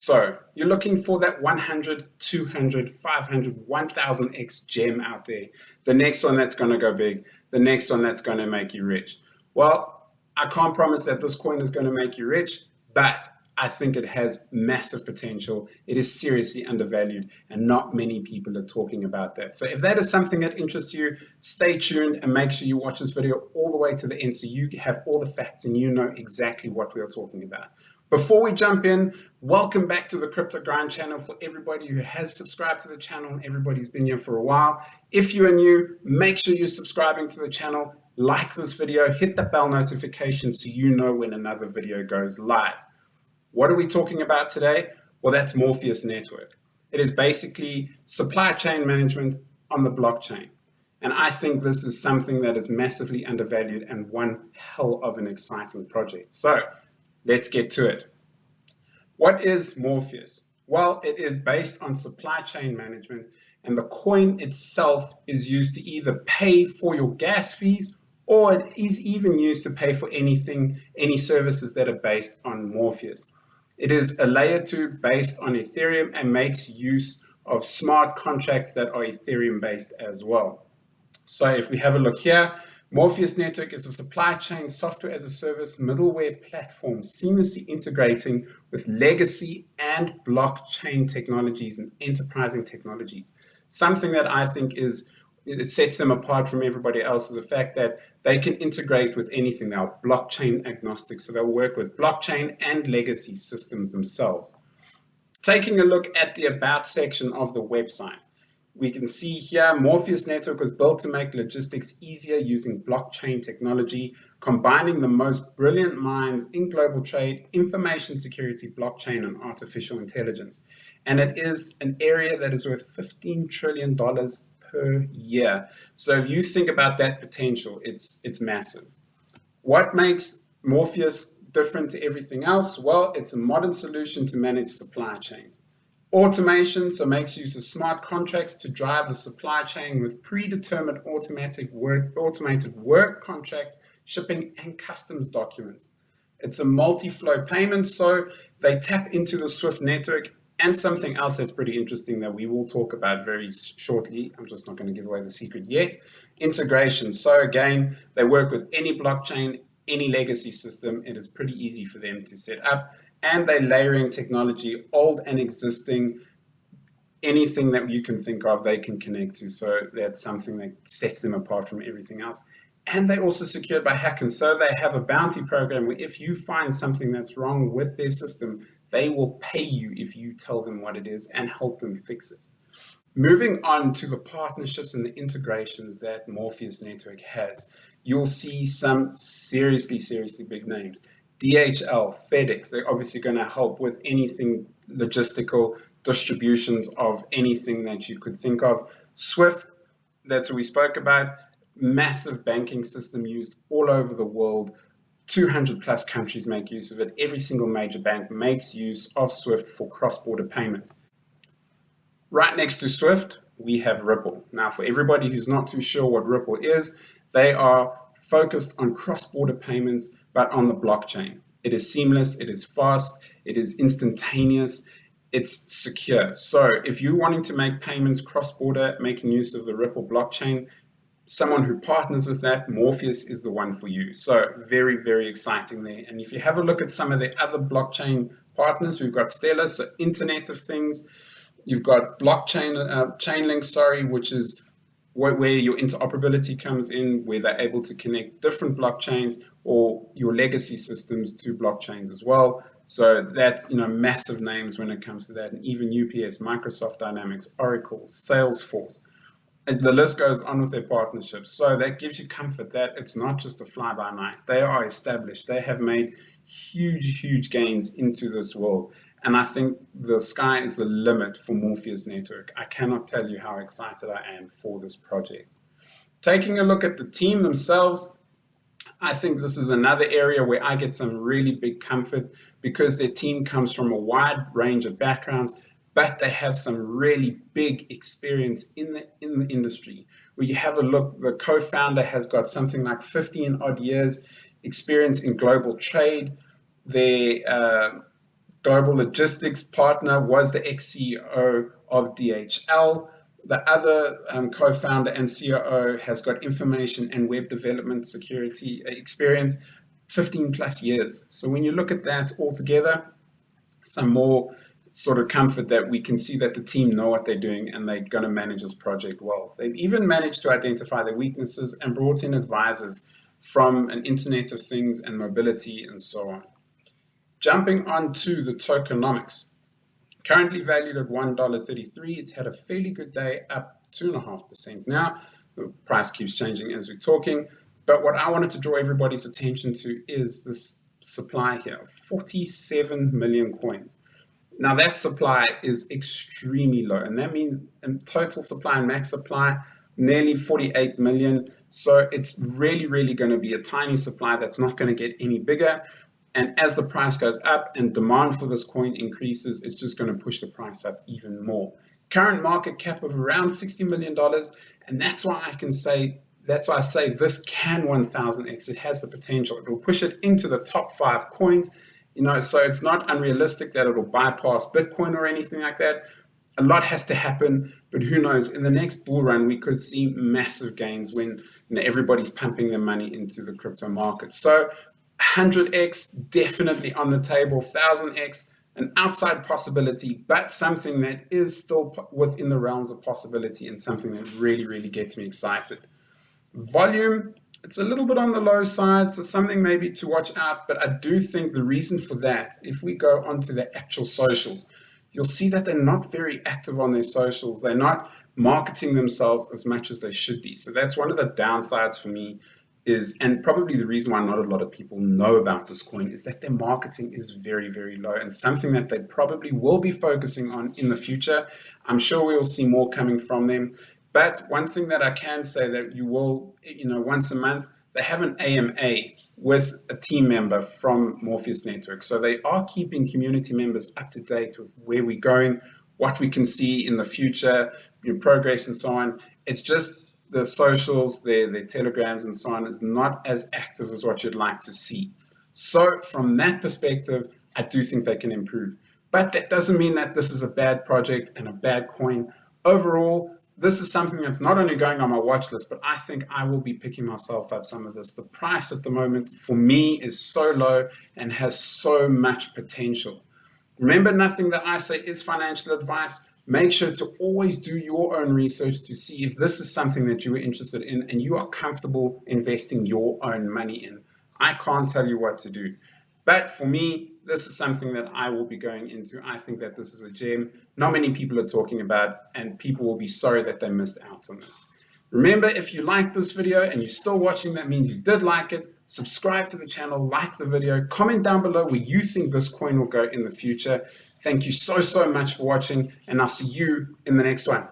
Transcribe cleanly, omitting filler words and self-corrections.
So you're looking for that 100, 200, 500, 1000x gem out there. The next one that's going to go big, the next one that's going to make you rich. Well, I can't promise that this coin is going to make you rich, but I think it has massive potential. It is seriously undervalued, and not many people are talking about that. So if that is something that interests you, stay tuned and make sure you watch this video all the way to the end so you have all the facts and you know exactly what we are talking about. Before we jump in, welcome back to the Crypto Grind channel for everybody who has subscribed to the channel and everybody who's been here for a while. If you are new, make sure you're subscribing to the channel, like this video, hit the bell notification so you know when another video goes live. What are we talking about today? Well, that's Morpheus Network. It is basically supply chain management on the blockchain. And I think this is something that is massively undervalued and one hell of an exciting project. So let's get to it. What is Morpheus? Well, it is based on supply chain management, and the coin itself is used to either pay for your gas fees, or it is even used to pay for any services that are based on Morpheus. It is a layer 2 based on Ethereum and makes use of smart contracts that are Ethereum based as well. So if we have a look here, Morpheus Network is a supply chain software as a service middleware platform seamlessly integrating with legacy and blockchain technologies and enterprising technologies. Something that I think it sets them apart from everybody else is the fact that they can integrate with anything. They are blockchain agnostic, so they'll work with blockchain and legacy systems themselves. Taking a look at the About section of the website, we can see here Morpheus Network was built to make logistics easier using blockchain technology, combining the most brilliant minds in global trade, information security, blockchain, and artificial intelligence. And it is an area that is worth $15 trillion per year. So if you think about that potential, it's massive. What makes Morpheus different to everything else? Well, it's a modern solution to manage supply chains. Automation, so makes use of smart contracts to drive the supply chain with predetermined automated work contracts, shipping, and customs documents. It's a multi-flow payment, so they tap into the SWIFT network. And something else that's pretty interesting that we will talk about very shortly, I'm just not going to give away the secret yet, integration. So again, they work with any blockchain, any legacy system. It is pretty easy for them to set up. And they're layering technology, old and existing, anything that you can think of, they can connect to. So that's something that sets them apart from everything else. And they're also secured by Hacken. So they have a bounty program where if you find something that's wrong with their system, they will pay you if you tell them what it is and help them fix it. Moving on to the partnerships and the integrations that Morpheus Network has, you'll see some seriously big names. DHL, FedEx, they're obviously going to help with anything logistical, distributions of anything that you could think of. SWIFT, that's what we spoke about, massive banking system used all over the world. 200 plus countries make use of it. Every single major bank makes use of SWIFT for cross-border payments. Right next to SWIFT, we have Ripple. Now, for everybody who's not too sure what Ripple is, they are focused on cross-border payments, but on the blockchain. It is seamless, it is fast, it is instantaneous, it's secure. So if you're wanting to make payments cross-border, making use of the Ripple blockchain, someone who partners with that, Morpheus is the one for you. So very exciting there. And if you have a look at some of the other blockchain partners, we've got Stellar, so Internet of Things. You've got Chainlink, which is where your interoperability comes in, where they're able to connect different blockchains or your legacy systems to blockchains as well. So that's massive names when it comes to that, and even UPS, Microsoft Dynamics, Oracle, Salesforce. The list goes on with their partnerships. So that gives you comfort that it's not just a fly-by-night. They are established. They have made huge gains into this world. And I think the sky is the limit for Morpheus Network. I cannot tell you how excited I am for this project. Taking a look at the team themselves, I think this is another area where I get some really big comfort because their team comes from a wide range of backgrounds, but they have some really big experience in the industry. Where you have a look, the co-founder has got something like 15 odd years experience in global trade. Their global logistics partner, was the ex-CEO of DHL. The other co-founder and COO has got information and web development security experience, 15 plus years. So when you look at that all together, some more sort of comfort that we can see that the team know what they're doing and they're going to manage this project well. They've even managed to identify their weaknesses and brought in advisors from an Internet of Things and mobility and so on. Jumping on to the tokenomics. Currently valued at $1.33, it's had a fairly good day, up 2.5%. Now, the price keeps changing as we're talking, but what I wanted to draw everybody's attention to is this supply here, 47 million coins. Now that supply is extremely low, and that means in total supply and max supply, nearly 48 million. So it's really going to be a tiny supply that's not going to get any bigger. And as the price goes up and demand for this coin increases, it's just going to push the price up even more. Current market cap of around $60 million, and that's why I say this can 1000x. It has the potential. It will push it into the top 5 coins. So it's not unrealistic that it'll bypass Bitcoin or anything like that. A lot has to happen, but who knows? In the next bull run, we could see massive gains when everybody's pumping their money into the crypto market. So 100x definitely on the table, 1000x an outside possibility, but something that is still within the realms of possibility and something that really gets me excited. Volume, it's a little bit on the low side, so something maybe to watch out, but I do think the reason for that, if we go onto the actual socials, you'll see that they're not very active on their socials. They're not marketing themselves as much as they should be. So that's one of the downsides for me and probably the reason why not a lot of people know about this coin is that their marketing is very low, and something that they probably will be focusing on in the future. I'm sure we will see more coming from them. But one thing that I can say that you will, once a month, they have an AMA with a team member from Morpheus Network. So they are keeping community members up to date with where we're going, what we can see in the future, progress and so on. It's just the socials, their telegrams and so on is not as active as what you'd like to see. So from that perspective, I do think they can improve. But that doesn't mean that this is a bad project and a bad coin. Overall, this is something that's not only going on my watch list, but I think I will be picking myself up some of this. The price at the moment for me is so low and has so much potential. Remember, nothing that I say is financial advice. Make sure to always do your own research to see if this is something that you are interested in and you are comfortable investing your own money in. I can't tell you what to do. But for me, this is something that I will be going into. I think that this is a gem not many people are talking about, and people will be sorry that they missed out on this. Remember, if you liked this video and you're still watching, that means you did like it. Subscribe to the channel, like the video, comment down below where you think this coin will go in the future. Thank you so much for watching, and I'll see you in the next one.